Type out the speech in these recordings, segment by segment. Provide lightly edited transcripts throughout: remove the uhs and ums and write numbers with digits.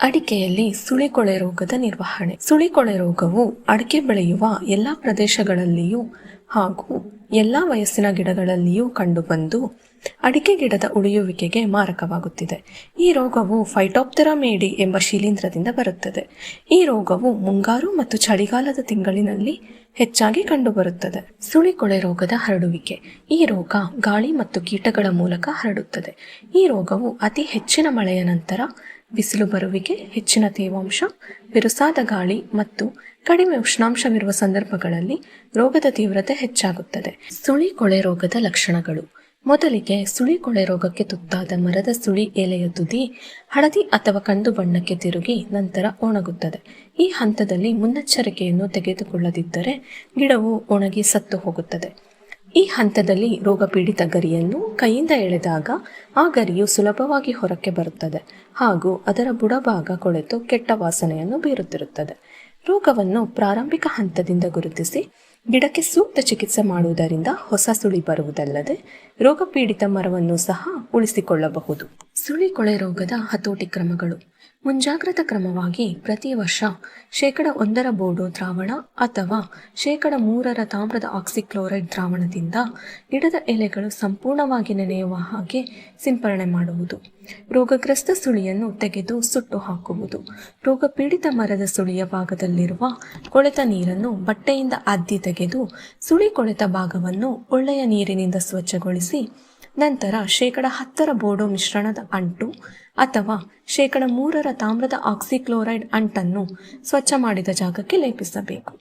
ಅಡಿಕೆಯಲ್ಲಿ ಸುಳಿಕೊಳೆ ರೋಗದ ನಿರ್ವಹಣೆ. ಸುಳಿಕೊಳೆ ರೋಗವು ಅಡಿಕೆ ಬೆಳೆಯುವ ಎಲ್ಲ ಪ್ರದೇಶಗಳಲ್ಲಿಯೂ ಹಾಗೂ ಎಲ್ಲ ವಯಸ್ಸಿನ ಗಿಡಗಳಲ್ಲಿಯೂ ಕಂಡುಬಂದು ಅಡಿಕೆ ಗಿಡದ ಉಳಿಯುವಿಕೆಗೆ ಮಾರಕವಾಗುತ್ತಿದೆ. ಈ ರೋಗವು ಫೈಟೋಪ್ತರಾ ಮೇಡಿ ಎಂಬ ಶಿಲೀಂಧ್ರದಿಂದ ಬರುತ್ತದೆ. ಈ ರೋಗವು ಮುಂಗಾರು ಮತ್ತು ಚಳಿಗಾಲದ ತಿಂಗಳಿನಲ್ಲಿ ಹೆಚ್ಚಾಗಿ ಕಂಡುಬರುತ್ತದೆ. ಸುಳಿಕೊಳೆ ರೋಗದ ಹರಡುವಿಕೆ. ಈ ರೋಗ ಗಾಳಿ ಮತ್ತು ಕೀಟಗಳ ಮೂಲಕ ಹರಡುತ್ತದೆ. ಈ ರೋಗವು ಅತಿ ಹೆಚ್ಚಿನ ಮಳೆಯ ನಂತರ, ಬಿಸಿಲು ಬರುವಿಕೆ, ಹೆಚ್ಚಿನ ತೇವಾಂಶ, ಬಿರುಸಾದ ಗಾಳಿ ಮತ್ತು ಕಡಿಮೆ ಉಷ್ಣಾಂಶವಿರುವ ಸಂದರ್ಭಗಳಲ್ಲಿ ರೋಗದ ತೀವ್ರತೆ ಹೆಚ್ಚಾಗುತ್ತದೆ. ಸುಳಿಕೊಳೆ ರೋಗದ ಲಕ್ಷಣಗಳು. ಮೊದಲಿಗೆ ಸುಳಿಕೊಳೆ ರೋಗಕ್ಕೆ ತುತ್ತಾದ ಮರದ ಸುಳಿ ಎಲೆಯ ತುದಿ ಹಳದಿ ಅಥವಾ ಕಂದು ಬಣ್ಣಕ್ಕೆ ತಿರುಗಿ ನಂತರ ಒಣಗುತ್ತದೆ. ಈ ಹಂತದಲ್ಲಿ ಮುನ್ನೆಚ್ಚರಿಕೆಯನ್ನು ತೆಗೆದುಕೊಳ್ಳದಿದ್ದರೆ ಗಿಡವು ಒಣಗಿ ಸತ್ತು ಹೋಗುತ್ತದೆ. ಈ ಹಂತದಲ್ಲಿ ರೋಗಪೀಡಿತ ಗರಿಯನ್ನು ಕೈಯಿಂದ ಎಳೆದಾಗ ಆ ಗರಿಯು ಸುಲಭವಾಗಿ ಹೊರಕ್ಕೆ ಬರುತ್ತದೆ ಹಾಗೂ ಅದರ ಬುಡಭಾಗ ಕೊಳೆತು ಕೆಟ್ಟ ವಾಸನೆಯನ್ನು ಬೀರುತ್ತಿರುತ್ತದೆ. ರೋಗವನ್ನು ಪ್ರಾರಂಭಿಕ ಹಂತದಿಂದ ಗುರುತಿಸಿ ಗಿಡಕ್ಕೆ ಸೂಕ್ತ ಚಿಕಿತ್ಸೆ ಮಾಡುವುದರಿಂದ ಹೊಸ ಸುಳಿ ಬರುವುದಲ್ಲದೆ ರೋಗಪೀಡಿತ ಮರವನ್ನು ಸಹ ಉಳಿಸಿಕೊಳ್ಳಬಹುದು. ಸುಳಿಕೊಳೆ ರೋಗದ ಹತೋಟಿ ಕ್ರಮಗಳು. ಮುಂಜಾಗ್ರತಾ ಕ್ರಮವಾಗಿ ಪ್ರತಿ ವರ್ಷ 1% ಬೋಡೋ ದ್ರಾವಣ ಅಥವಾ 3% ತಾಮ್ರದ ಆಕ್ಸಿಕ್ಲೋರೈಡ್ ದ್ರಾವಣದಿಂದ ಗಿಡದ ಎಲೆಗಳು ಸಂಪೂರ್ಣವಾಗಿ ನೆನೆಯುವ ಹಾಗೆ ಸಿಂಪರಣೆ ಮಾಡುವುದು. ರೋಗಗ್ರಸ್ತ ಸುಳಿಯನ್ನು ತೆಗೆದು ಸುಟ್ಟು ಹಾಕುವುದು. ರೋಗಪೀಡಿತ ಮರದ ಸುಳಿಯ ಭಾಗದಲ್ಲಿರುವ ಕೊಳೆತ ನೀರನ್ನು ಬಟ್ಟೆಯಿಂದ ಅದ್ದಿ ತೆಗೆದು ಸುಳಿ ಕೊಳೆತ ಭಾಗವನ್ನು ಒಳ್ಳೆಯ ನೀರಿನಿಂದ ಸ್ವಚ್ಛಗೊಳಿಸಿ ನಂತರ 10% ಬೋಡೋ ಮಿಶ್ರಣದ ಅಂಟು ಅಥವಾ 3% ತಾಮ್ರದ ಆಕ್ಸಿಕ್ಲೋರೈಡ್ ಅಂಟನ್ನು ಸ್ವಚ್ಛ ಮಾಡಿದ ಜಾಗಕ್ಕೆ ಲೇಪಿಸಬೇಕು.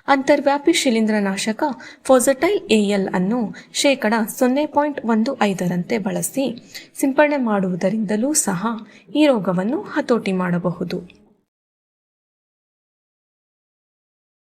ಅಂತರ್ವ್ಯಾಪಿ ಶಿಲೀಂಧ್ರನಾಶಕ ಫೋಸಟೈಲ್ AL ಅನ್ನು 0.15ರಂತೆ ಬಳಸಿ ಸಿಂಪಡಣೆ ಮಾಡುವುದರಿಂದಲೂ ಸಹ ಈ ರೋಗವನ್ನು ಹತೋಟಿ ಮಾಡಬಹುದು.